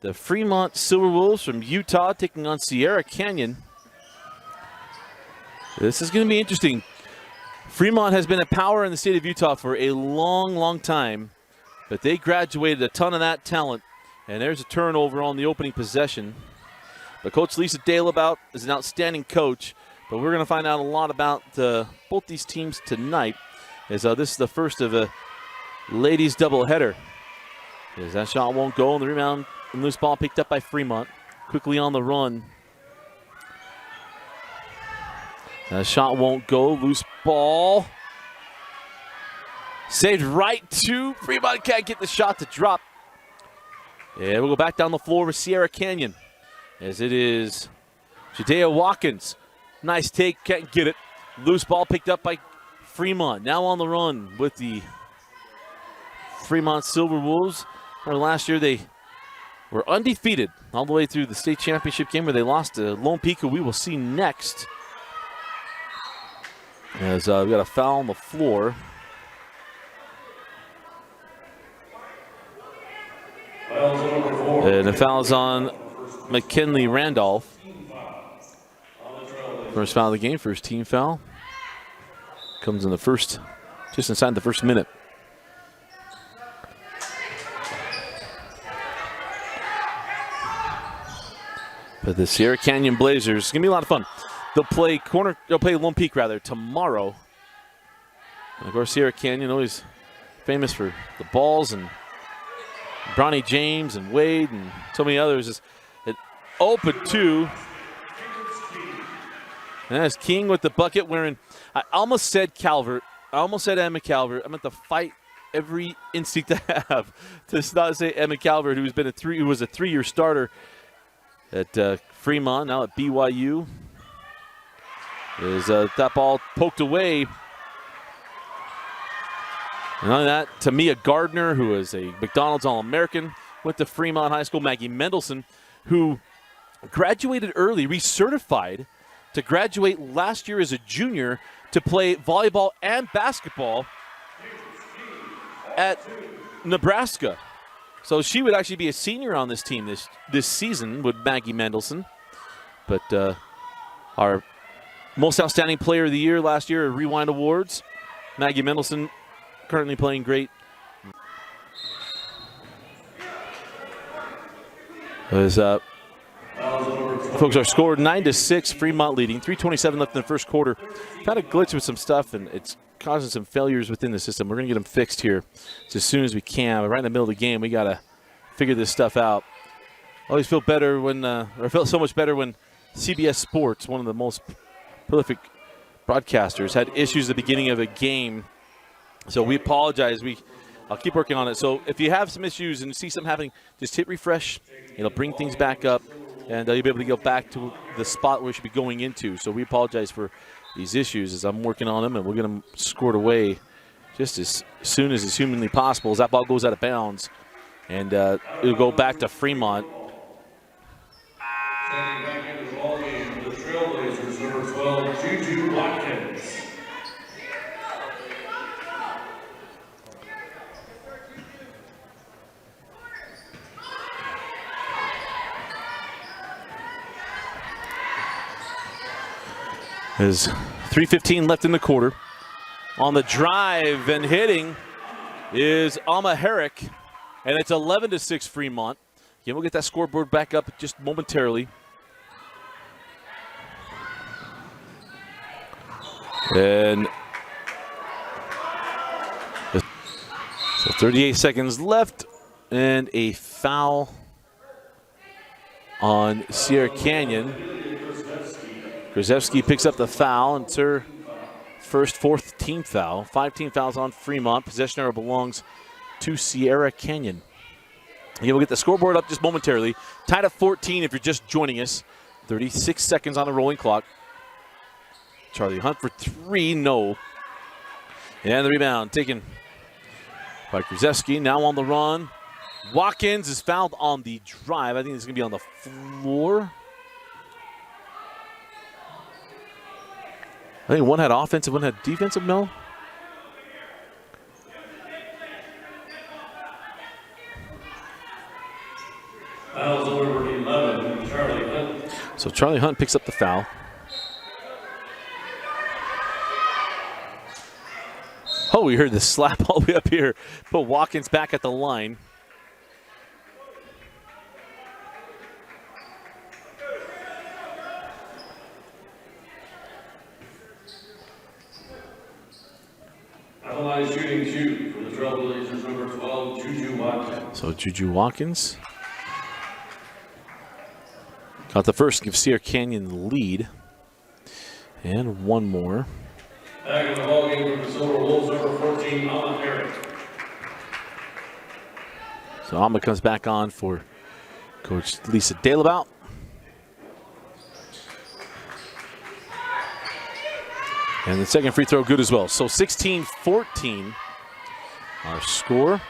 The Fremont Silverwolves from Utah taking on Sierra Canyon. This is going to be interesting. Fremont has been a power in the state of Utah for a long, long time, but they graduated a ton of that talent, and there's a turnover on the opening possession. But Coach Lisa Daleabout is an outstanding coach, but we're going to find out a lot about both these teams tonight, as this is the first of a ladies doubleheader. As that shot won't go, and the rebound and loose ball picked up by Fremont. Quickly on the run. That shot won't go. Loose ball. Saved right to Fremont. Can't get the shot to drop. And we'll go back down the floor with Sierra Canyon. As it is Judea Watkins. Nice take. Can't get it. Loose ball picked up by Fremont. Now on the run with the Fremont Silverwolves. Last year they were undefeated all the way through the state championship game where they lost to Lone Peak, who we will see next. As we've got a foul on the floor. And the foul's on Mackenly Randolph. First foul of the game, first team foul. Comes in the first, just inside the first minute. But the Sierra Canyon Blazers, it's gonna be a lot of fun. They'll play Lone Peak tomorrow. And of course, Sierra Canyon always famous for the balls and Bronny James and Wade and so many others. It opened two. And that's King with the bucket wearing, I almost said Calvert. I almost said Emma Calvert. I meant to fight every instinct I have to not say Emma Calvert, who was a three-year starter at Fremont, now at BYU. Is that ball poked away. And on that, Tamia Gardner, who is a McDonald's All-American, went to Fremont High School. Maggie Mendelson, who graduated early, recertified to graduate last year as a junior to play volleyball and basketball at Nebraska. So she would actually be a senior on this team this season with Maggie Mendelson. But our most outstanding player of the year last year at Rewind Awards, Maggie Mendelson, currently playing great. As folks are scored 9-6, Fremont leading, 3:27 left in the first quarter. Had a glitch with some stuff, and it's causing some failures within the system. We're going to get them fixed here as soon as we can. But right in the middle of the game, we got to figure this stuff out. I always feel better when, or I felt so much better when CBS Sports, one of the most prolific broadcasters, had issues at the beginning of a game. So we apologize. I'll keep working on it. So if you have some issues and you see something happening, just hit refresh. It'll bring things back up, and you'll be able to go back to the spot where we should be going into. So we apologize for these issues as I'm working on them, and we'll get them scored away just as soon as it's humanly possible as that ball goes out of bounds. And it'll go back to Fremont. Standing back into the ballgame for the Trailblazers, number 12, JuJu Watkins. There's 3:15 left in the quarter. On the drive and hitting is Alma Herrick, and it's 11-6 Fremont. Again, we'll get that scoreboard back up just momentarily. And so 38 seconds left, and a foul on Sierra Canyon. Grzewski picks up the foul, and it's her fourth team foul. 5 team fouls on Fremont. Possession arrow belongs to Sierra Canyon. Again, we'll get the scoreboard up just momentarily. Tied at 14 if you're just joining us. 36 seconds on the rolling clock. Charlie Hunt for 3, no. And the rebound taken by Grzewski. Now on the run. Watkins is fouled on the drive. I think it's going to be on the floor. I think one had offensive, one had defensive, no? Fouls on number 11, Charlie Hunt. So Charlie Hunt picks up the foul. Oh, we heard the slap all the way up here. Put Watkins back at the line. Analyze shooting 2 for the Trailblazers, number 12, JuJu Watkins. So JuJu Watkins got the first, gives Sierra Canyon the lead. And one more. Back in the ballgame for the Silver Wolves, number 14, Herrick. So Alma comes back on for Coach Lisa Dalabout. And the second free throw good as well. So 16-14 our score.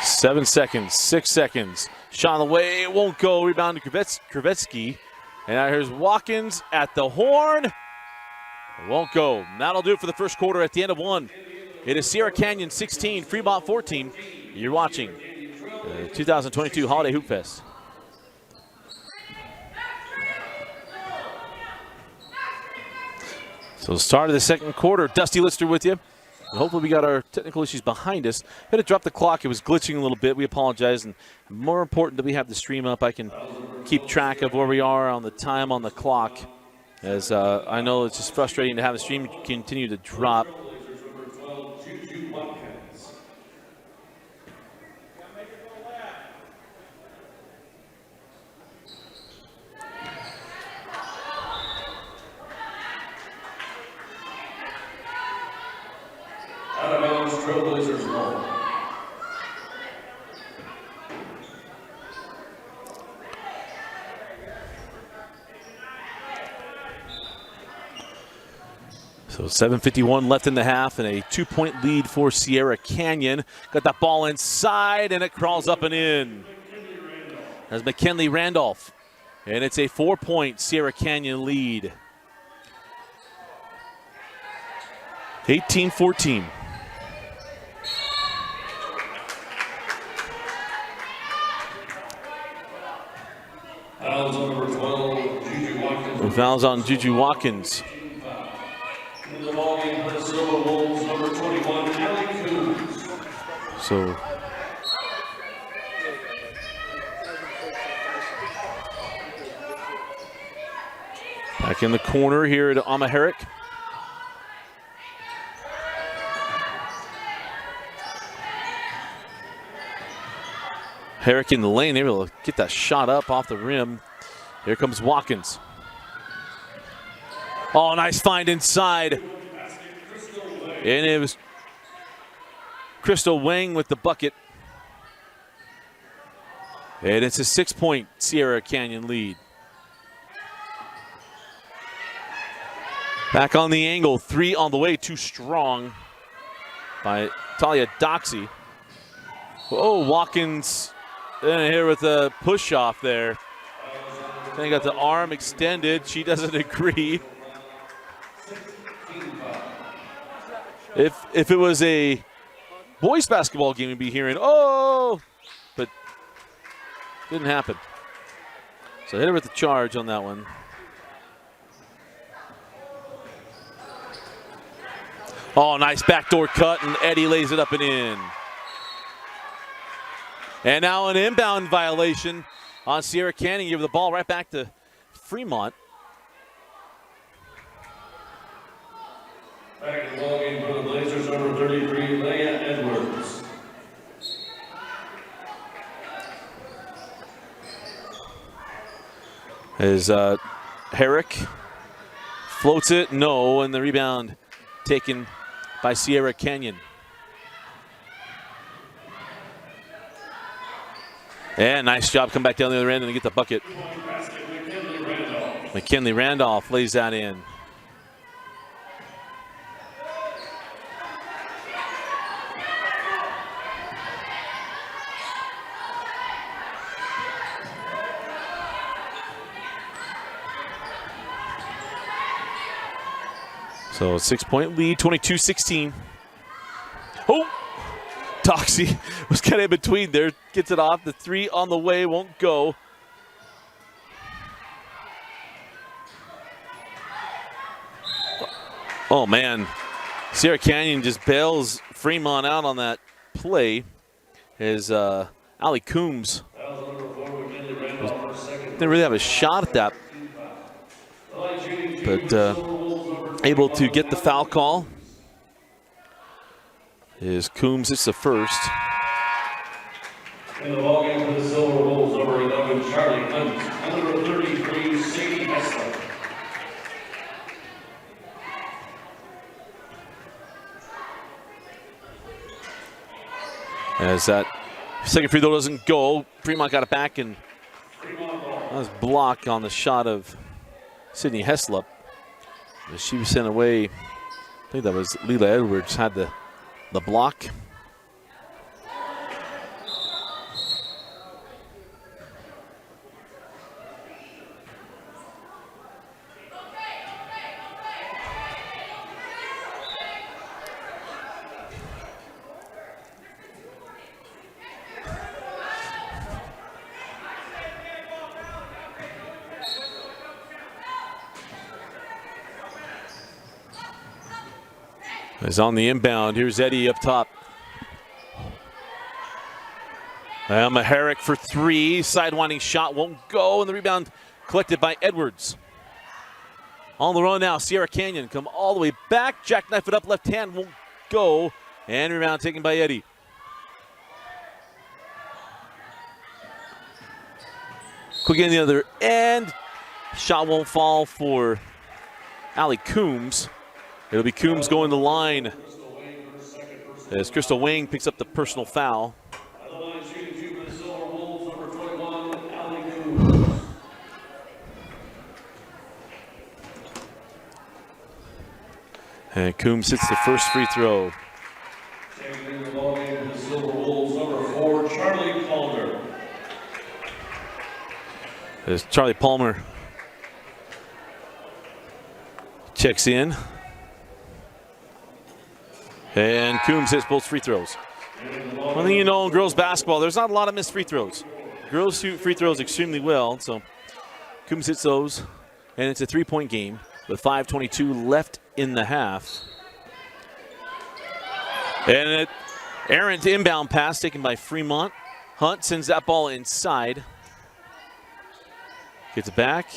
Seven seconds, 6 seconds. Shot on the way, it won't go. Rebound to Kravetsky. And now here's Watkins at the horn. It won't go. And that'll do it for the first quarter at the end of one. It is Sierra Canyon 16, Fremont 14. You're watching the 2022 Holiday Hoop Fest. So start of the second quarter. Dusty Lister with you. And hopefully we got our technical issues behind us. Had to drop the clock. It was glitching a little bit. We apologize. And more important that we have the stream up. I can keep track of where we are on the time on the clock. As I know it's just frustrating to have the stream continue to drop. Out of bounds, Trailblazers ball. So 7:51 left in the half and a 2-point lead for Sierra Canyon. Got that ball inside and it crawls up and in. That's Mackenly Randolph. And it's a 4-point Sierra Canyon lead. 18-14. Fouls on number 12, JuJu Watkins. Fouls on JuJu Watkins. In the ballgame for the Silver Wolves, number 21, Allie Coons. So back in the corner here to Herrick. Herrick in the lane, able to get that shot up off the rim. Here comes Watkins. Oh, nice find inside. And it was Crystal Wang with the bucket. And it's a 6-point Sierra Canyon lead. Back on the angle, 3 on the way, too strong by Talia Doxy. Oh, Watkins in here with a push off there. They got the arm extended. She doesn't agree. If it was a boys basketball game, we'd be hearing, oh, but didn't happen. So hit her with the charge on that one. Oh, nice backdoor cut, and Eddie lays it up and in. And now an inbound violation on Sierra Canyon. Give the ball right back to Fremont. Back in the ballgame for the Blazers, number 33, Leah Edwards. As Herrick floats it, no, and the rebound taken by Sierra Canyon. And nice job, come back down the other end and get the bucket. Mackenly Randolph lays that in. So 6-point lead, 22-16. Oh, Doxy was kind of in between there. Gets it off. The three on the way, won't go. Oh, man. Sierra Canyon just bails Fremont out on that play. As Ali Coombs didn't really have a shot at that. But able to get the foul call. Is Coombs, it's the first. In the ballgame for the Silver Bulls, number 11, Charlie Hunt. Number 33, Sadie Hessler. As that second free throw doesn't go, Fremont got it back, and that was blocked on the shot of Sydney Heslop. She was sent away. I think that was Leela Edwards had the block. Is on the inbound. Here's Eddie up top. Maharick for three. Sidewinding shot won't go, and the rebound collected by Edwards. On the run now, Sierra Canyon come all the way back. Jackknife it up, left hand won't go, and rebound taken by Eddie. Quick in the other end. Shot won't fall for Ali Coombs. It'll be Coombs going to the line as Crystal Wing picks up the personal foul. And Coombs hits the first free throw. Taking the ballgame for the Silver Bulls, number 4, Charlie Palmer. As Charlie Palmer checks in. And Coombs hits both free throws. One thing you know in girls basketball, there's not a lot of missed free throws. Girls shoot free throws extremely well, so Coombs hits those. And it's a three-point game with 5:22 left in the half. And an errant inbound pass taken by Fremont. Hunt sends that ball inside. Gets it back.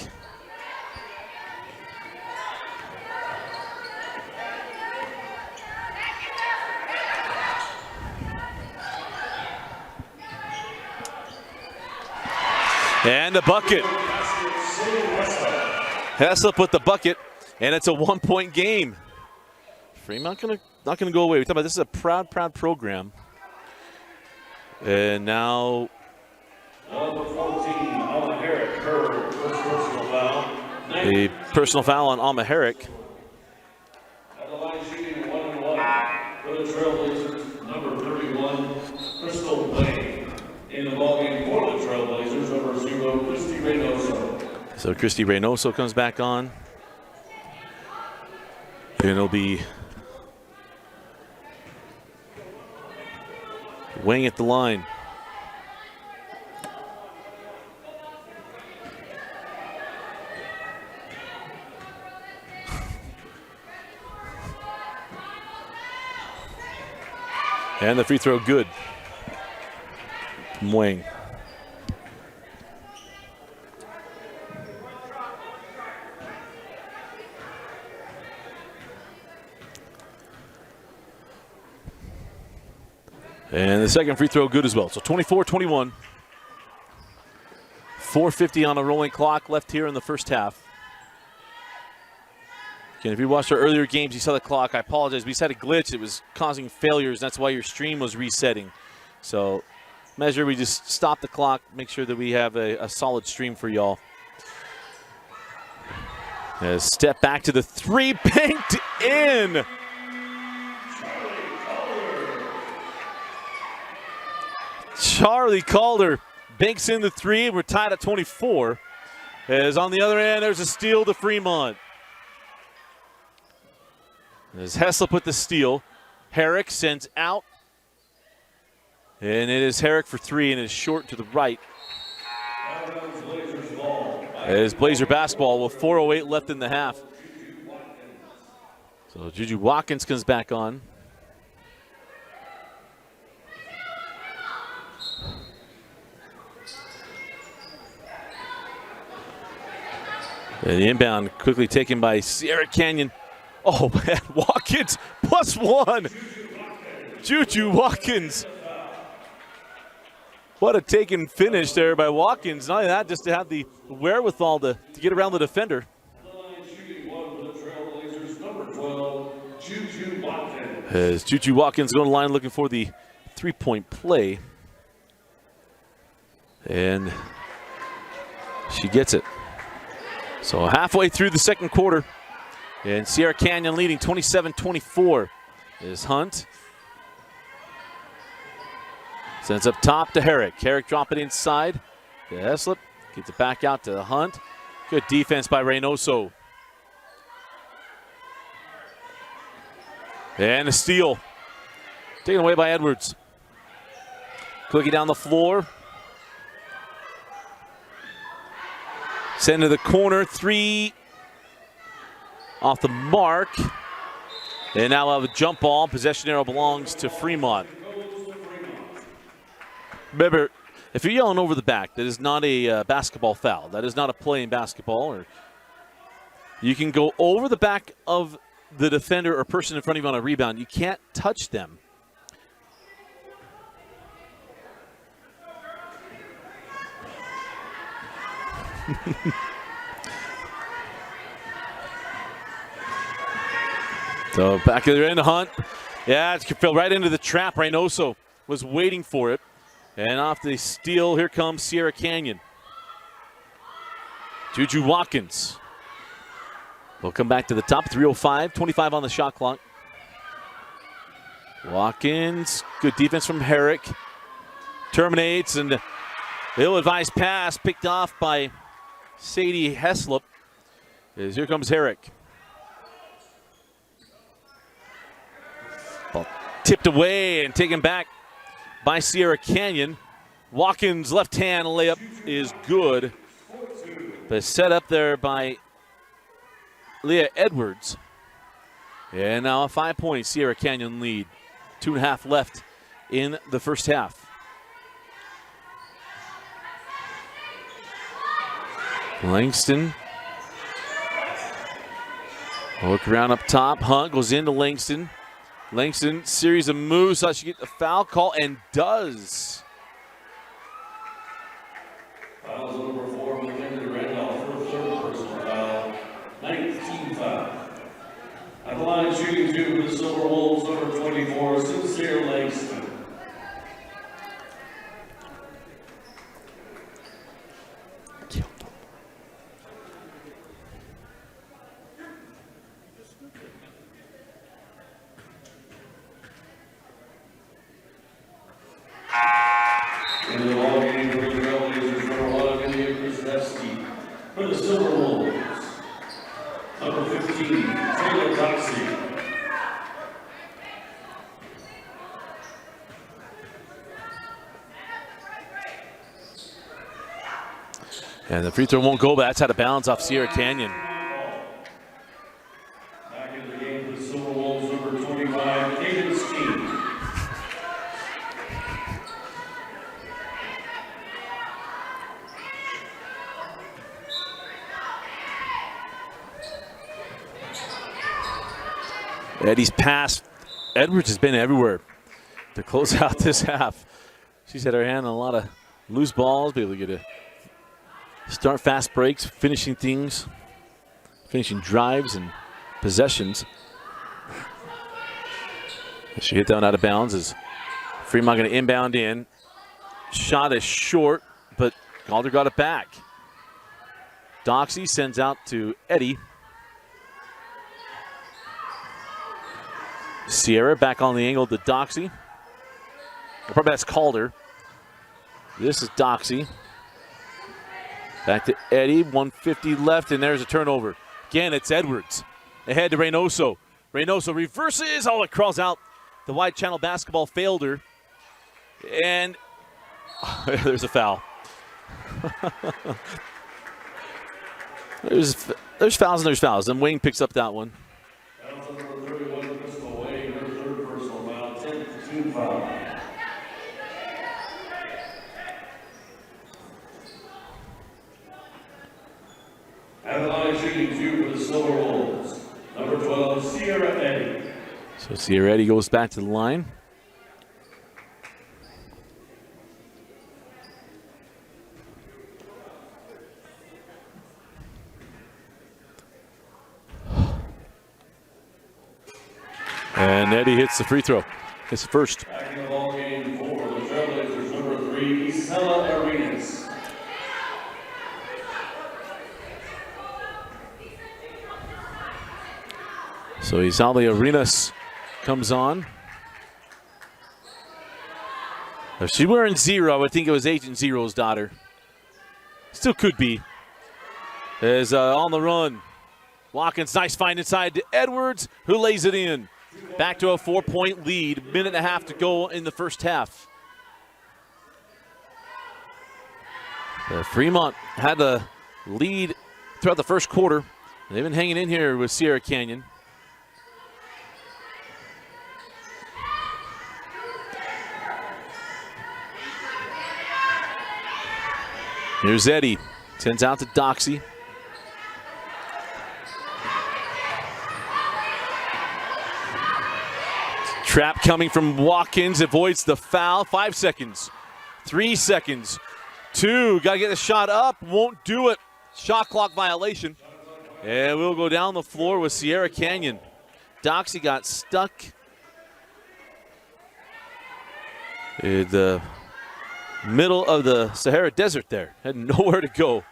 And a bucket. Heslop with the bucket, and it's a one-point game. Fremont not gonna go away. We're talking about this is a proud program. And now Number 14, Alma Herrick, her first personal foul. a personal foul on Alma Herrick. At the line shooting 1-1 for the Trailblazers, number 31, Crystal Wayne. In the ballgame for the Trailblazers, number 0, Christy Reynoso. So Christy Reynoso comes back on. And it'll be Wing at the line. And the free throw good from Wing. And the second free throw good as well. So 24-21. 4:50 on a rolling clock left here in the first half. Again, if you watched our earlier games, you saw the clock. I apologize. We had a glitch. It was causing failures. That's why your stream was resetting. So measure, we just stop the clock, make sure that we have a solid stream for y'all. Step back to the three, banked in. Charlie Calder banks in the three. We're tied at 24. As on the other end, there's a steal to Fremont. As Heslop with the steal. Herrick sends out. And it is Herrick for three, and it is short to the right. It is Blazer basketball with 4:08 left in the half. So JuJu Watkins comes back on. And the inbound quickly taken by Sierra Canyon. Oh, man, Watkins +1. JuJu Watkins. What a taken finish there by Watkins. Not only that, just to have the wherewithal to get around the defender. As JuJu Watkins going to line looking for the three-point play. And she gets it. So halfway through the second quarter, and Sierra Canyon leading 27-24 is Hunt. Sends up top to Herrick. Herrick drop it inside to Heslop. Gets it back out to Hunt. Good defense by Reynoso. And a steal. Taken away by Edwards. Cookie down the floor. Send to the corner. Three off the mark. And now we'll have a jump ball. Possession arrow belongs to Fremont. Remember, if you're yelling over the back, that is not a basketball foul. That is not a play in basketball. Or you can go over the back of the defender or person in front of you on a rebound. You can't touch them. So back of the end, Hunt. Yeah, it fell right into the trap. Reynoso was waiting for it. And off the steal, here comes Sierra Canyon. JuJu Watkins will come back to the top. 3:05, 25 on the shot clock. Watkins, good defense from Herrick. Terminates, and the ill-advised pass picked off by Sadie Heslop. As here comes Herrick. Ball tipped away and taken back by Sierra Canyon. Watkins' left hand layup is good. But set up there by Leah Edwards. And now a 5-point Sierra Canyon lead. 2.5 left in the first half. Langston. Look around up top. Hunt goes into Langston. Langston, series of moves, thought she get the foul call, and does. Fouls number 4, Mackenly Randolph, her third personal foul, 19 foul. At the line shooting 2 for the Silver Wolves, number 24, Sincere Langston. In the ball game for the Trailblazers, number 1, India Krasnevsky. For the Silver Wolves, number 15, Taylor Doxey. And the free throw won't go, but that's out of bounds off Sierra Canyon. Back in the game for the Silver Wolves, number 25, Caden Skeen. Eddie's pass. Edwards has been everywhere to close out this half. She's had her hand on a lot of loose balls, be able to get a start fast breaks, finishing things, finishing drives and possessions. She hit down out of bounds as Fremont going to inbound in. Shot is short, but Calder got it back. Doxey sends out to Eddie. Sierra back on the angle to Doxey. Probably that's Calder. This is Doxey. Back to Eddie, 150 left, and there's a turnover. Again, it's Edwards. Ahead to Reynoso. Reynoso reverses. Oh, it crawls out. The wide channel basketball failed her. And there's a foul. there's fouls and there's fouls. And Wayne picks up that one. Foul number 31, Crystal Wayne, her third personal foul, 10th team foul. At the line shooting 2 for the Silver Wolves, number 12, Sierra Eddy. So Sierra Eddy goes back to the line. And Eddy hits the free throw. Hits the first. Back in the ball game for the Trailblazers, number 3, Isela Arenas. So Isela Arenas comes on. If she's wearing 0, I would think it was Agent Zero's daughter. Still could be. Is on the run. Watkins, nice find inside to Edwards, who lays it in. Back to a 4-point lead. Minute and a half to go in the first half. Fremont had the lead throughout the first quarter. They've been hanging in here with Sierra Canyon. Here's Eddy. Sends out to Doxy. Trap coming from Watkins. Avoids the foul. 5 seconds. 3 seconds. 2. Got to get the shot up. Won't do it. Shot clock violation. And we'll go down the floor with Sierra Canyon. Doxy got stuck in the middle of the Sahara Desert there. Had nowhere to go.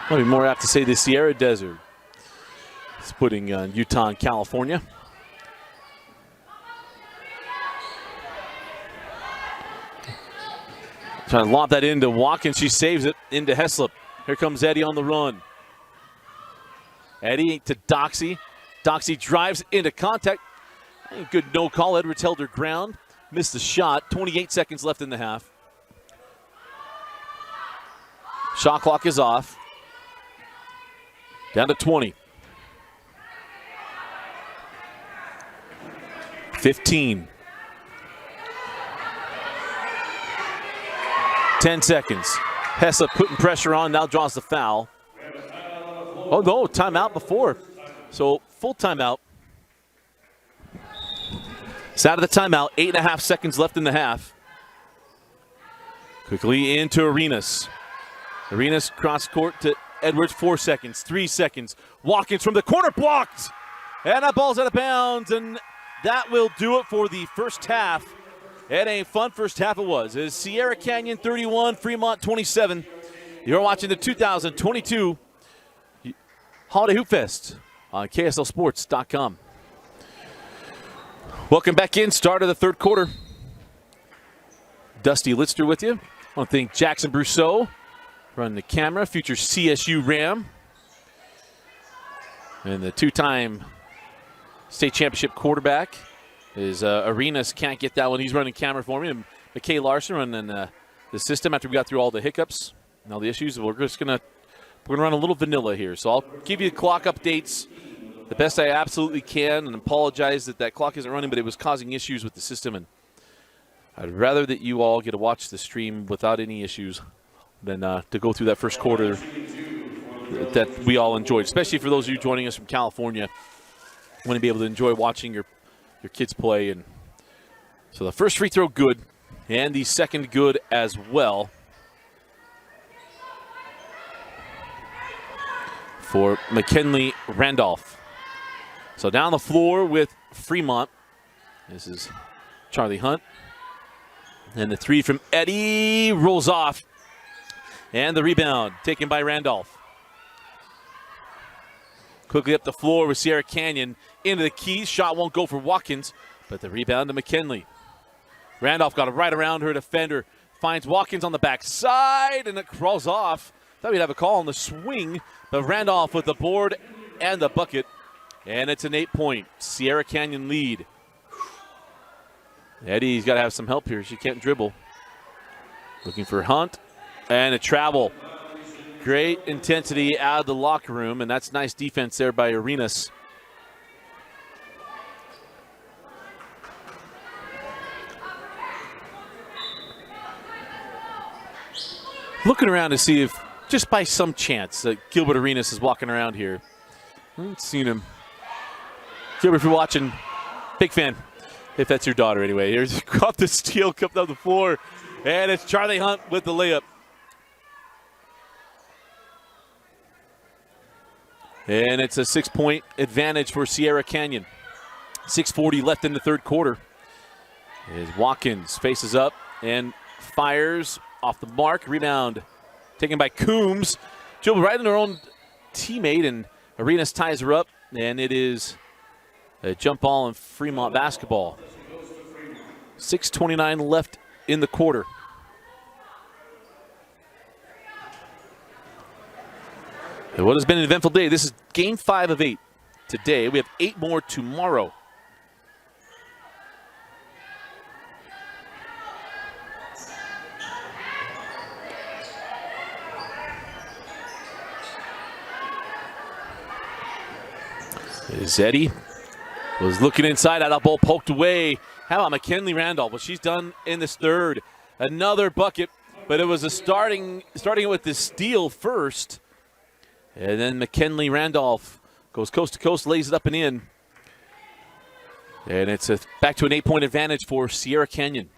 I'll be more apt to say the Sierra Desert. It's putting Utah and California. Trying to lob that into Watkins. She saves it into Heslop. Here comes Eddy on the run. Eddy to Doxy. Doxy drives into contact. Good no call. Edwards held her ground. Missed the shot. 28 seconds left in the half. Shot clock is off. Down to 20. 15. 10 seconds. Hessa putting pressure on, now draws the foul. Oh no, timeout before. So full timeout. It's out of the timeout. 8.5 seconds left in the half. Quickly into Arenas. Arenas cross court to Edwards. 4 seconds, 3 seconds. Watkins from the corner, blocked. And that ball's out of bounds, and that will do it for the first half. And a fun first half it was. It's Sierra Canyon 31, Fremont 27. You're watching the 2022 Holiday Hoop Fest on KSLSports.com. Welcome back in. Start of the third quarter. Dusty Litster with you. I want to thank Jackson Brousseau running the camera, future CSU Ram, and the two-time state championship quarterback. Is Arenas can't get that one. He's running camera for me. And McKay Larson running the system after we got through all the hiccups and all the issues. We're gonna run a little vanilla here. So I'll give you clock updates the best I absolutely can, and apologize that clock isn't running, but it was causing issues with the system. And I'd rather that you all get to watch the stream without any issues than to go through that first quarter that we all enjoyed, especially for those of you joining us from California. Want to be able to enjoy watching your kids play. And so the first free throw good, and the second good as well for Mackenly Randolph. So down the floor with Fremont. This is Charlie Hunt. And the three from Eddy rolls off. And the rebound taken by Randolph. Quickly up the floor with Sierra Canyon into the keys. Shot won't go for Watkins, but the rebound to Mackenly. Randolph got it right around her defender. finds Watkins on the backside, and it crawls off. Thought we'd have a call on the swing, but Randolph with the board and the bucket. And it's an 8-point Sierra Canyon lead. Eddie's got to have some help here. She can't dribble. Looking for Hunt, and a travel. Great intensity out of the locker room, and that's nice defense there by Arenas. Looking around to see if, just by some chance, Gilbert Arenas is walking around here. I haven't seen him. Gilbert, if you're watching, big fan. If that's your daughter, anyway. Here's off the steal, coming down the floor, and it's Charlie Hunt with the layup. And it's a 6-point advantage for Sierra Canyon. 6:40 left in the third quarter. As Watkins faces up and fires off the mark. Rebound taken by Coombs. Dribbled right in her own teammate, and Arenas ties her up, and it is a jump ball in Fremont basketball. 6:29 left in the quarter. And what has been an eventful day. This is game 5 of 8 today. We have 8 more tomorrow. Zeddy was looking inside, had that ball poked away. How about Mackenly Randolph? What she's done in this third. Another bucket, but it was a starting with the steal first. And then Mackenly Randolph goes coast to coast, lays it up and in. And it's back to an 8-point advantage for Sierra Canyon.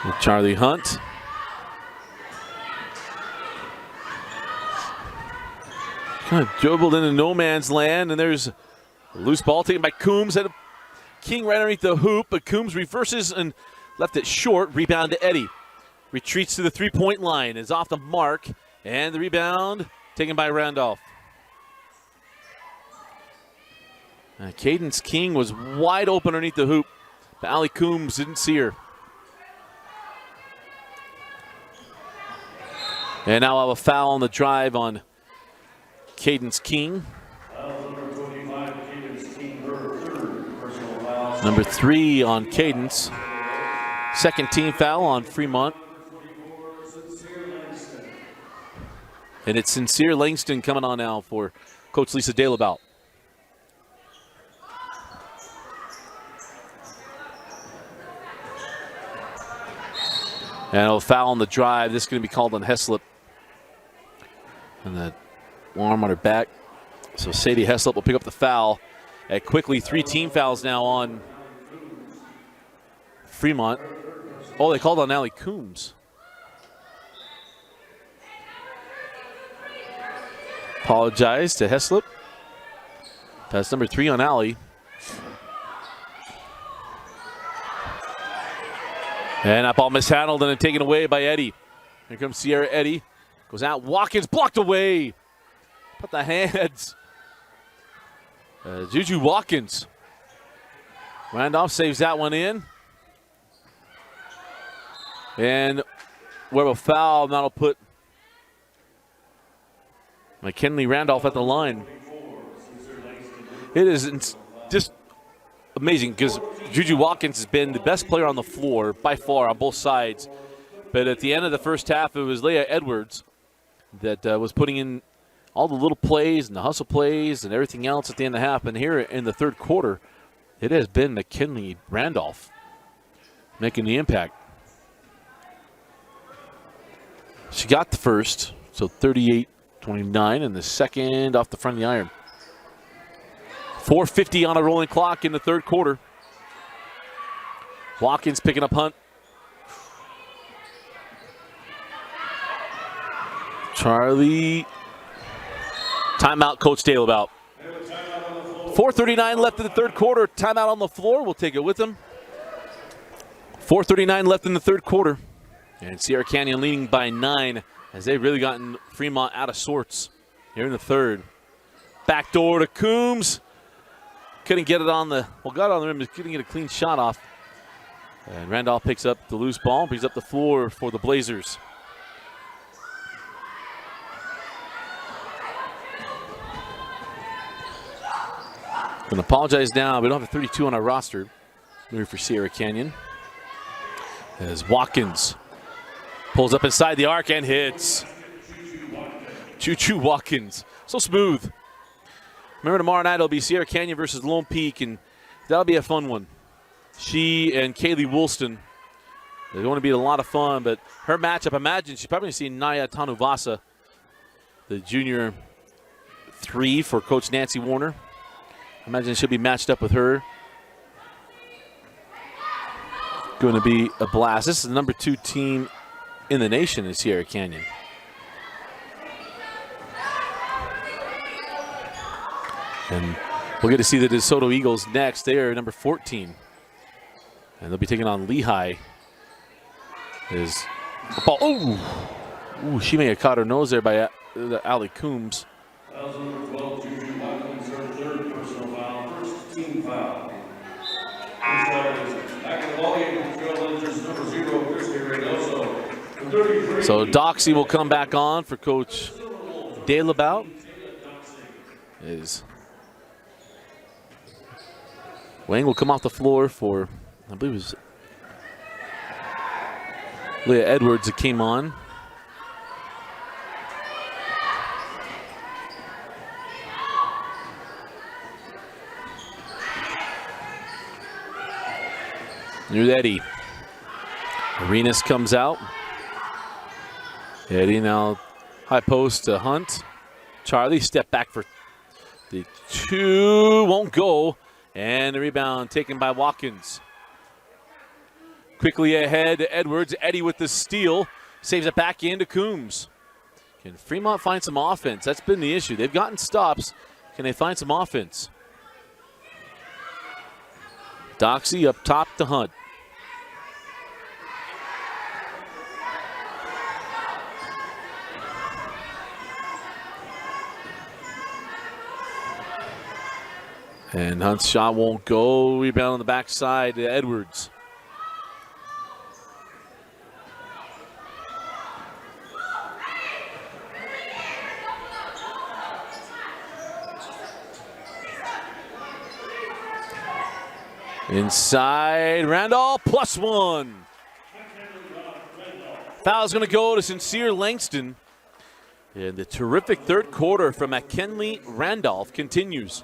With Charlie Hunt. Kind of dribbled into no man's land, and there's a loose ball taken by Coombs. Had a King right underneath the hoop, but Coombs reverses and left it short. Rebound to Eddie. Retreats to the three-point line. Is off the mark, and the rebound taken by Randolph. Cadence King was wide open underneath the hoop, but Allie Coombs didn't see her. And now I'll have a foul on the drive on Cadence King. Number 3 on Cadence. Second team foul on Fremont. And it's Sincere Langston coming on now for Coach Lisa Dalabout. And a foul on the drive. This is going to be called on Heslop. And the arm on her back. So Sadie Heslop will pick up the foul. And quickly, 3 team fouls now on Fremont. Oh, they called on Allie Coombs. Apologize to Heslop. That's number 3 on Allie. And that ball mishandled and then taken away by Eddie. Here comes Sierra Eddie. Goes out. Watkins blocked away. Put the hands. JuJu Watkins. Randolph saves that one in. And we have a foul. That'll put Mackenly Randolph at the line. It is just amazing because JuJu Watkins has been the best player on the floor by far on both sides. But at the end of the first half, it was Leah Edwards that was putting in all the little plays and the hustle plays and everything else at the end of the half. And here in the third quarter, it has been Mackenly Randolph making the impact. She got the first, so 38-29, and the second off the front of the iron. 4:50 on a rolling clock in the third quarter. Watkins picking up Hunt. Charlie. Timeout, Coach Dalabout. 4:39 left in the third quarter. Timeout on the floor. We'll take it with him. 4:39 left in the third quarter. And Sierra Canyon leading by 9 as they've really gotten Fremont out of sorts here in the third. Backdoor to Coombs. couldn't get it on the, got it on the rim, but couldn't get a clean shot off. And Randolph picks up the loose ball, brings up the floor for the Blazers. Going to apologize now. We don't have a 32 on our roster. Maybe for Sierra Canyon. As Watkins pulls up inside the arc and hits. JuJu Watkins. So smooth. Remember, tomorrow night it'll be Sierra Canyon versus Lone Peak, and that'll be a fun one. She and Kaylee Woolston, they're going to be a lot of fun, but her matchup, imagine she's probably going to see Naya Tanuvasa, the junior 3 for Coach Nancy Warner. Imagine she'll be matched up with her. Going to be a blast. This is the number 2 team in the nation in Sierra Canyon. And we'll get to see the DeSoto Eagles next. They are number 14. And they'll be taking on Lehigh. She may have caught her nose there by Allie Coombs. Number 12, JuJu Watkins, her 3rd personal foul, 1st team foul. Back in the ballgame, Trailblazers number 0, Christy Reynoso, 33. So Doxy will come back on for Coach DeLabout. Wang will come off the floor for, I believe it was Leah Edwards that came on. Here's Eddie. Arenas comes out. Eddie now high post to Hunt. Charlie step back for the 2, won't go. And the rebound taken by Watkins. Quickly ahead to Edwards. Eddie with the steal. Saves it back into Coombs. Can Fremont find some offense? That's been the issue. They've gotten stops. Can they find some offense? Doxy up top to Hunt. And Hunt's shot won't go. Rebound on the backside to Edwards. Inside, Randolph, +1. Foul's going to go to Sincere Langston. And the terrific third quarter from Mackenly Randolph continues.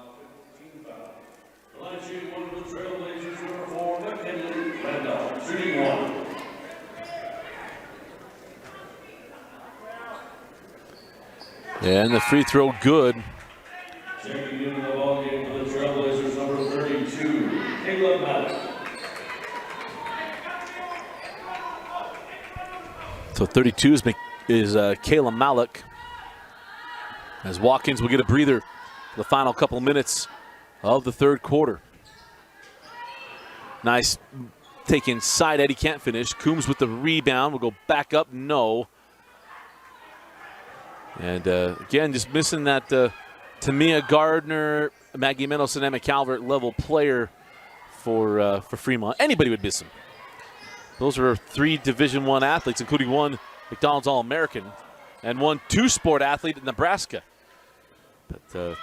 And the free throw good. Checking into the ballgame for the Trailblazers, number 32, Kayla Malik. So 32 is Kayla Malik. As Watkins will get a breather for the final couple minutes of the third quarter. Nice take inside. Eddie can't finish. Coombs with the rebound. Will go back up. No. And again, just missing that Tamia Gardner, Maggie Mendelson, Emma Calvert level player for Fremont. Anybody would miss him. Those are 3 Division I athletes, including 1 McDonald's All-American and 1 two-sport athlete in Nebraska. But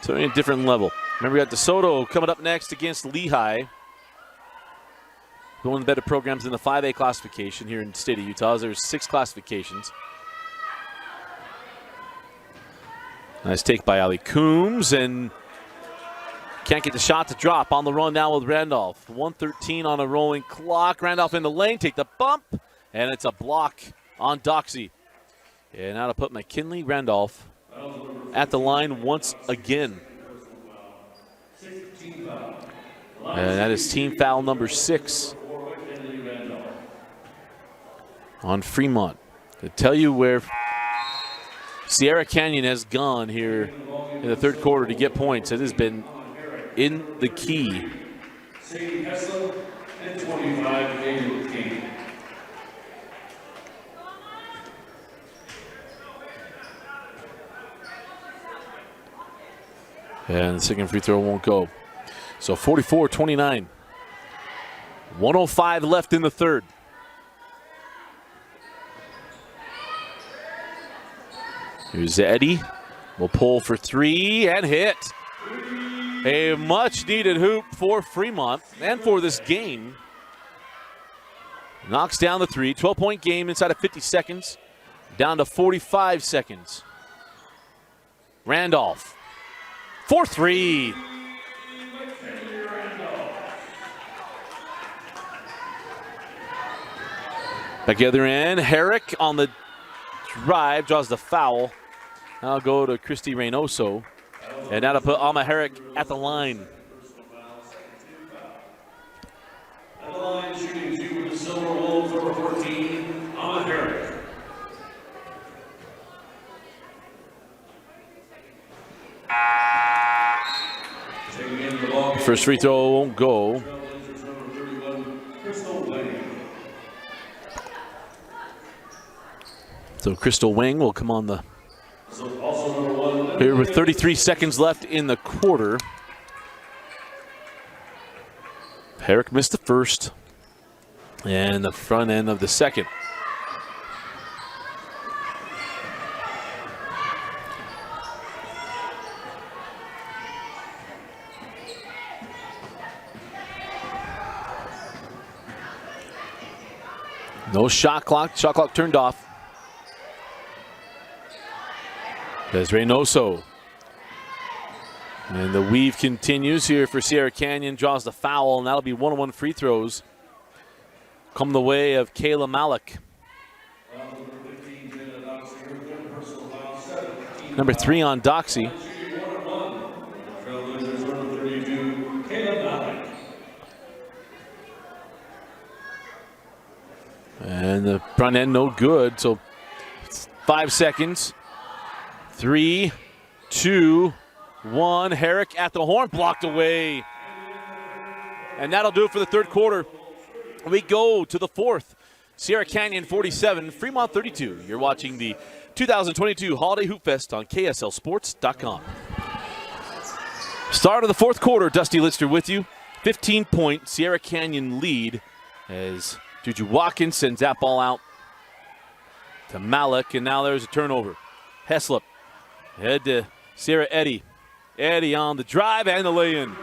certainly a different level. Remember, we got DeSoto coming up next against Lehigh. One of the better programs in the 5A classification here in the state of Utah. There's 6 classifications. Nice take by Ali Coombs, and can't get the shot to drop. On the run now with Randolph. 1:13 on a rolling clock. Randolph in the lane, take the bump, and it's a block on Doxy. And now to put McKinley Randolph at the line once again. And that is team foul number 6 on Fremont. To tell you where Sierra Canyon has gone here in the third quarter to get points, it has been in the key. Sadie Hessler and 25, Daniel King. And the second free throw won't go. So 44-29. 1:05 left in the third. Here's Eddie. Will pull for three and hit. A much-needed hoop for Fremont and for this game. Knocks down the three. 12-point game inside of 50 seconds. Down to 45 seconds. Randolph. 4-3. Back the other end. Herrick on the drive. Draws the foul. Now go to Christy Reynoso. And now to put Alma Herrick at the line. At the line, shooting two with the Silver Wolves, number 14, Alma Herrick. First free throw won't go. So Crystal Wing will come on the here with 33 seconds left in the quarter. Herrick missed the first and the front end of the second. No shot clock. Shot clock turned off. There's Reynoso. And the weave continues here for Sierra Canyon. Draws the foul, and that'll be 1-on-1 free throws. Come the way of Kayla Malik. Number 3 on Doxy. And the front end no good, so 5 seconds. 3, 2, 1. Herrick at the horn, blocked away. And that'll do it for the third quarter. We go to the fourth. Sierra Canyon 47, Fremont 32. You're watching the 2022 Holiday Hoop Fest on KSLSports.com. Start of the fourth quarter, Dusty Litster with you. 15-point Sierra Canyon lead as JuJu Watkins sends that ball out to Malik, and now there's a turnover. Heslop, head to Sierra Eddie. Eddie on the drive and the lay-in.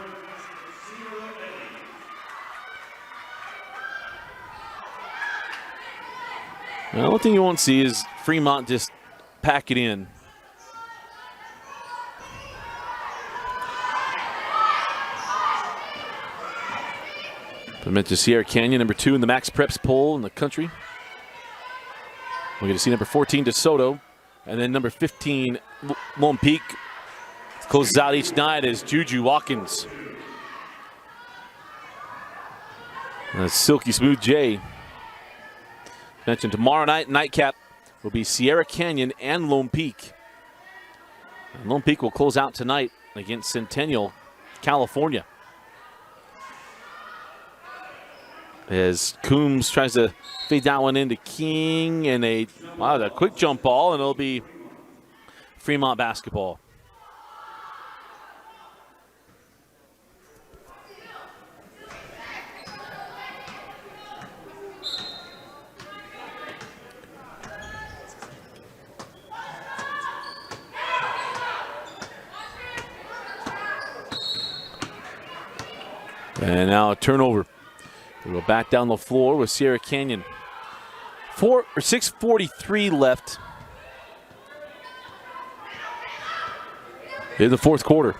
Now, one thing you won't see is Fremont just pack it in. I meant to Sierra Canyon, number 2 in the Max Preps poll in the country. We're going to see number 14, DeSoto, and then number 15, Lone Peak. Closes out each night as JuJu Watkins. And Silky Smooth J. Mentioned tomorrow night, nightcap will be Sierra Canyon and Lone Peak. And Lone Peak will close out tonight against Centennial, California. As Coombs tries to fade that one into King, and a quick jump ball, and it'll be Fremont basketball. And now a turnover. We go back down the floor with Sierra Canyon. 6:43 left in the fourth quarter.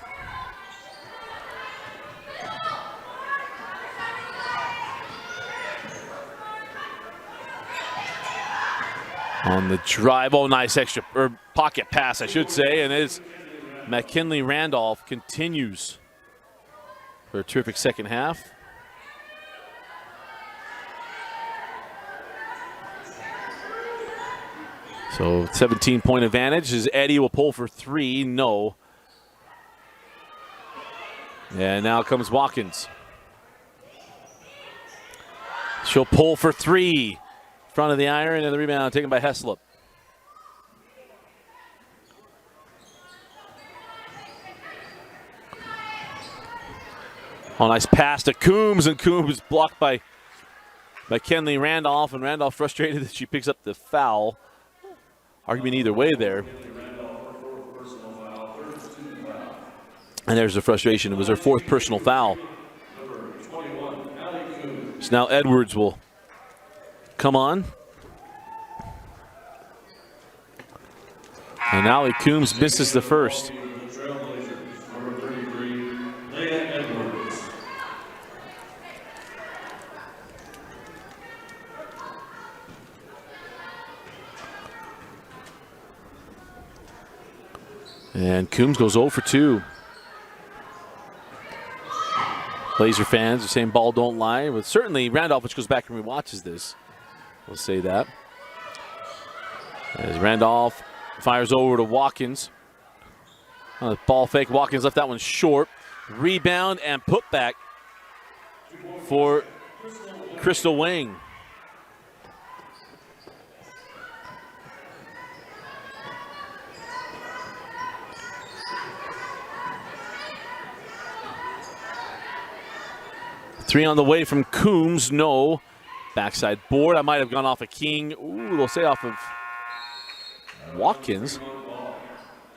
On the drive, oh, nice extra, or pocket pass, I should say, and it's Mackenly Randolph continues for a terrific second half. So 17-point advantage as Eddie will pull for 3, no. And now comes Watkins. She'll pull for 3. Front of the iron, and the rebound taken by Heslop. Oh, nice pass to Coombs, and Coombs blocked by Mackenly Randolph, and Randolph frustrated that she picks up the foul. Argument either way there. And there's the frustration. It was her 4th personal foul. So now Edwards will come on. And Allie Coombs misses the first. And Coombs goes 0 for 2. Blazer fans are saying ball don't lie, but certainly Randolph, which goes back and rewatches this, will say that. As Randolph fires over to Watkins. Ball fake. Watkins left that one short. Rebound and put back for Crystal Wang. Three on the way from Coombs. No. Backside board. I might have gone off a king. Ooh, they'll say off of Watkins.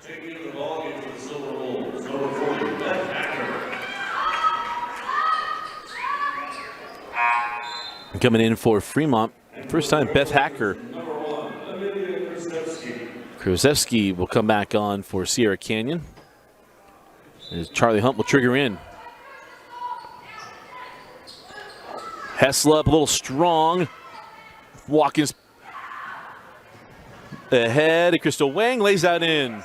Taking the ball into the Silver Wolves, number 40, Beth Hacker. Coming in for Fremont. First time Beth Hacker. Number 1, Amelia Krzyzewski will come back on for Sierra Canyon. As Charlie Hunt will trigger in. Hessler up a little strong. Watkins ahead. Crystal Wang lays that in.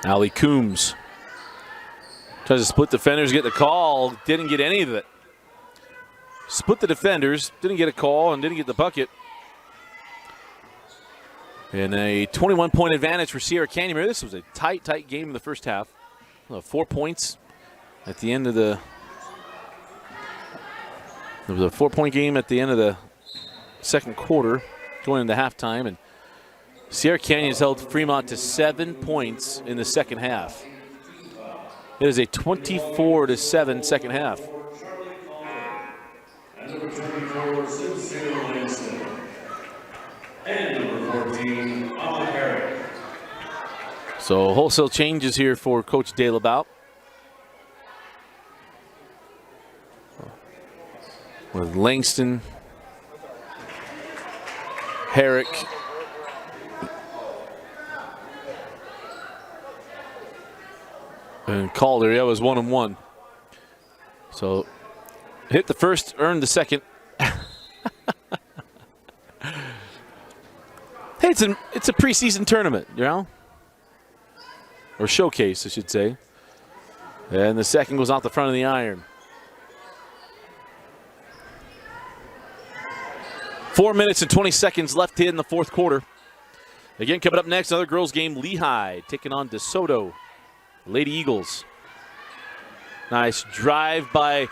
Allie Coombs tries to split defenders, get the call. Didn't get any of it. Split the defenders, didn't get a call, and didn't get the bucket. And a 21-point advantage for Sierra Canyon. This was a tight game in the first half. 4 points at the end of the. There was a 4-point game at the end of the second quarter, going into halftime, and Sierra Canyon has held Fremont to 7 points in the second half. It is a 24-7 second half. And number 24, Sincere Lanston. And number 14, Alan Herrick. So wholesale changes here for Coach De La Bout. With Langston, Herrick, and Calder. Yeah, it was 1-1. So hit the first, earned the second. Hey, it's a preseason tournament, you know? Or showcase, I should say. And the second goes out the front of the iron. 4 minutes and 20 seconds left in the fourth quarter. Again, coming up next, another girls game, Lehigh taking on DeSoto. Lady Eagles. Nice drive by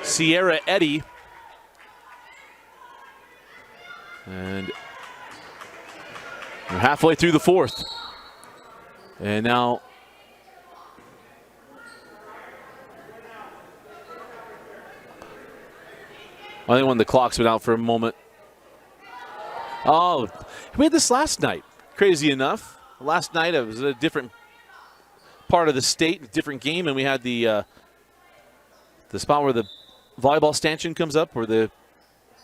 Sierra Eddy. And we're halfway through the fourth. And now I think when the clock's been out for a moment. Oh, we had this last night. Crazy enough. Last night it was a different part of the state, a different game, and we had the spot where the volleyball stanchion comes up, where the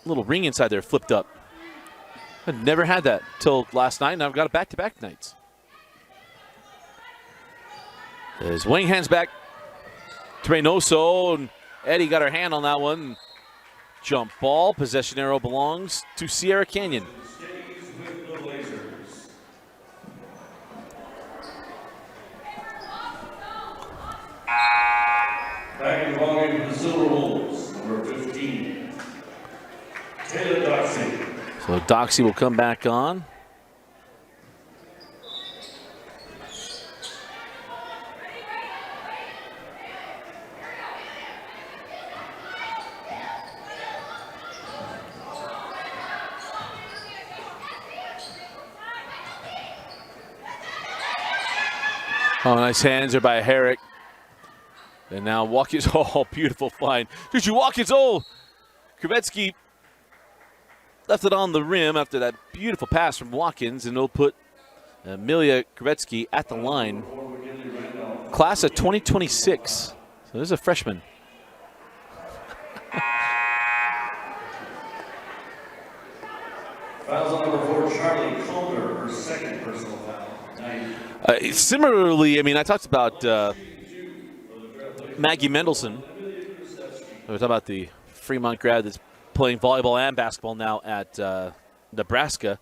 little ring inside there flipped up. I'd never had that till last night, and I've got it back-to-back nights. As Wang hands back to Reynoso, and Eddie got her hand on that one. Jump ball, possession arrow belongs to Sierra Canyon. Back in the ballgame for the Silver Wolves, number 15, Taylor Doxey. So Doxey will come back on. Oh, nice hands there by Herrick. And now Watkins, oh, beautiful find. JuJu Watkins, oh! Krivetsky left it on the rim after that beautiful pass from Watkins, and it'll put Amelia Krivetsky at the line. Class of 2026. So there's a freshman. Fouls on number 4, Charlie Calder, her second personal foul. Similarly, I mean, I talked about Maggie Mendelson. We talked about the Fremont grad that's playing volleyball and basketball now at Nebraska.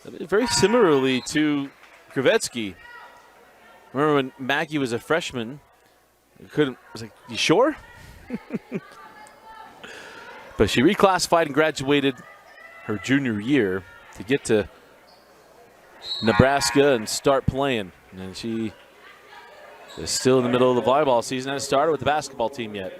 Very similarly to Krivetsky. Remember when Maggie was a freshman? I was like, you sure? But she reclassified and graduated her junior year to get to Nebraska and start playing. And she is still in the middle of the volleyball season. Hasn't started with the basketball team yet.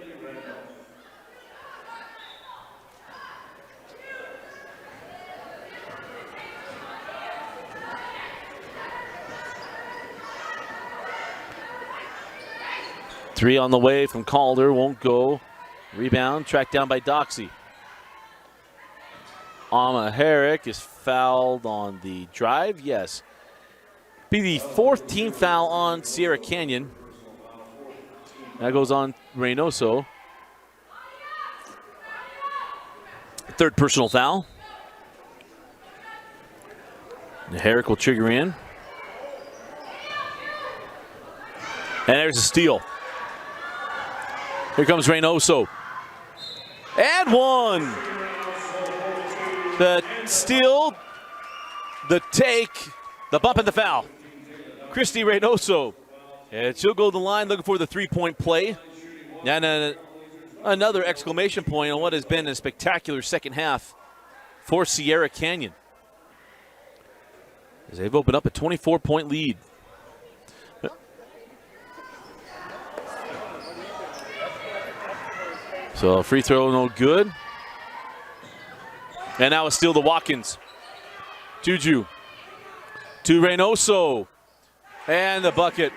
Three on the way from Calder, won't go. Rebound, tracked down by Doxy. Amma Herrick is fouled on the drive, yes. Be the fourth team foul on Sierra Canyon. That goes on Reynoso. Third personal foul. And Herrick will trigger in. And there's a steal. Here comes Reynoso. And one. The steal, the take, the bump, and the foul. Christy Reynoso. And she'll go to the line looking for the three-point play. And another exclamation point on what has been a spectacular second half for Sierra Canyon, as they've opened up a 24-point lead. So free throw, no good. And now a steal to Watkins. JuJu to Reynoso. And the bucket.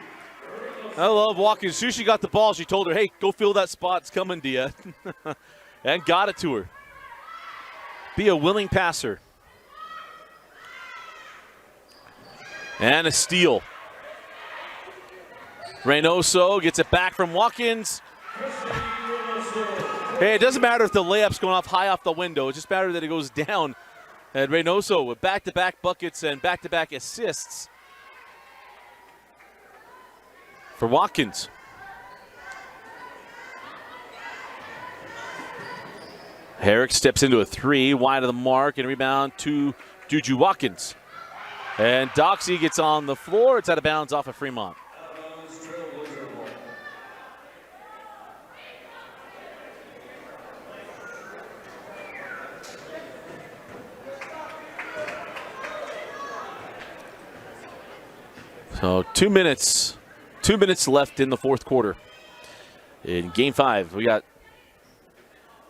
I love Watkins. As soon as she got the ball, she told her, hey, go fill that spot. It's coming to you. And got it to her. Be a willing passer. And a steal. Reynoso gets it back from Watkins. Hey, it doesn't matter if the layup's going off high off the window. It just matters that it goes down. And Reynoso with back-to-back buckets and back-to-back assists for Watkins. Herrick steps into a three, wide of the mark, and rebound to JuJu Watkins. And Doxy gets on the floor. It's out of bounds off of Fremont. So 2 minutes left in the fourth quarter. In Game 5, we got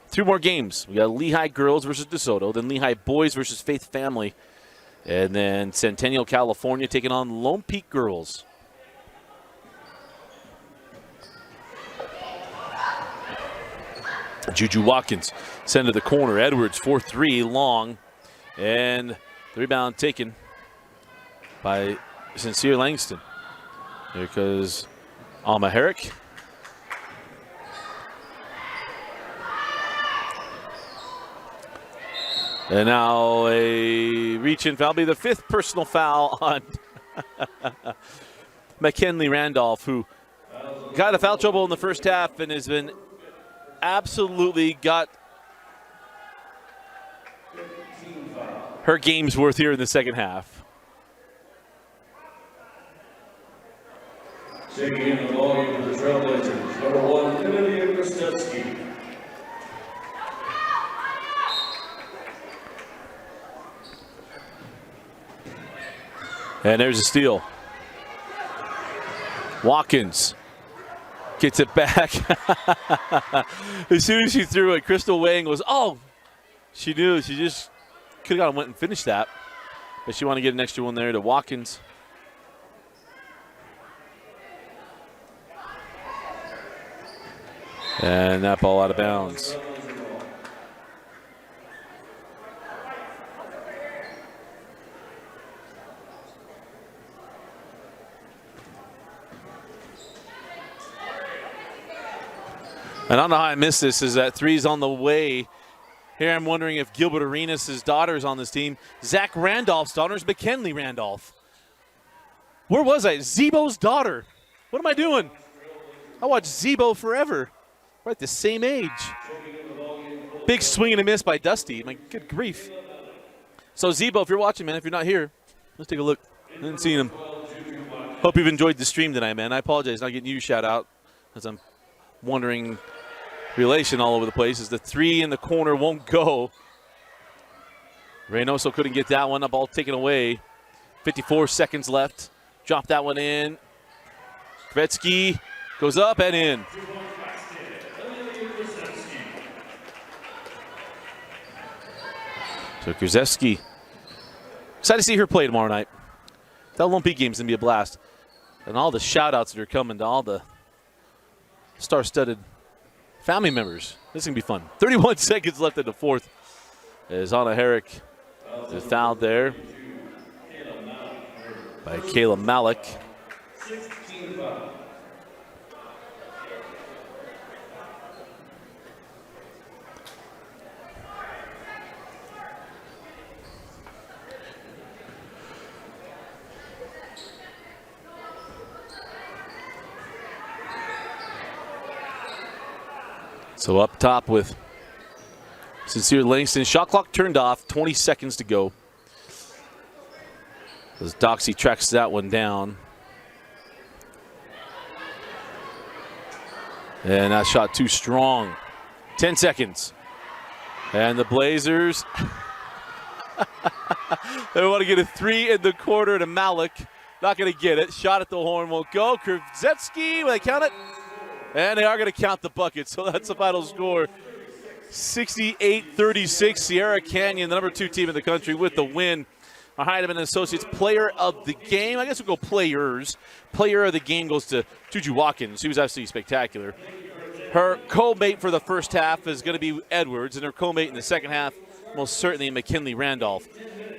3 more games. We got Lehigh girls versus DeSoto, then Lehigh boys versus Faith Family, and then Centennial, California taking on Lone Peak girls. JuJu Watkins send to the corner. Edwards 4-3 long, and the rebound taken by Sincere Langston. Here goes Alma Herrick. And now a reach-in foul. Be the 5th personal foul on Mackenly Randolph, who got a foul trouble in the first half and has been absolutely got her game's worth here in the second half. Taking in the volume for the Trailblazers, number 1, Kennedy Kristevsky. And there's a steal. Watkins gets it back. As soon as she threw it, Crystal Wang was, oh, she knew. She just could have went and finished that. But she wanted to get an extra one there to Watkins. And that ball out of bounds. And I don't know how I missed this, is that three's on the way. Here I'm wondering if Gilbert Arenas' daughter is on this team. Zach Randolph's daughter is Mackenly Randolph. Where was I? Zebo's daughter. What am I doing? I watched Zebo forever. We're at the same age. Big swing and a miss by Dusty. My good grief. So Zebo, if you're watching, man, if you're not here, let's take a look. I didn't see him. Hope you've enjoyed the stream tonight, man. I apologize not getting you a shout out as I'm wondering relation all over the place as the three in the corner won't go. Reynoso couldn't get that one. The ball taken away. 54 seconds left. Drop that one in. Kvetsky goes up and in. So Krzyzewski. Excited to see her play tomorrow night. That Olympic game's going to be a blast. And all the shout-outs that are coming to all the star-studded family members. This is going to be fun. 31 seconds left in the fourth. As Anna Herrick is fouled there by Kayla Malik. So up top with Sincere Langston. Shot clock turned off, 20 seconds to go. As Doxy tracks that one down. And that shot too strong. 10 seconds. And the Blazers, they want to get a three in the quarter to Malik. Not going to get it. Shot at the horn won't go. Krzyzewski, will they count it? And they are going to count the bucket, so that's the final score. 68-36, Sierra Canyon, the number 2 team in the country, with the win. Our Heidemann Associates player of the game. I guess we'll go players. Player of the game goes to JuJu Watkins. She was absolutely spectacular. Her co-mate for the first half is going to be Edwards, and her co-mate in the second half, most certainly Mackenly Randolph.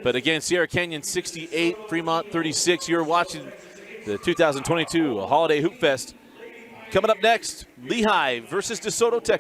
But again, Sierra Canyon 68, Fremont 36. You're watching the 2022 Holiday Hoop Fest. Coming up next, Lehigh versus DeSoto, Texas.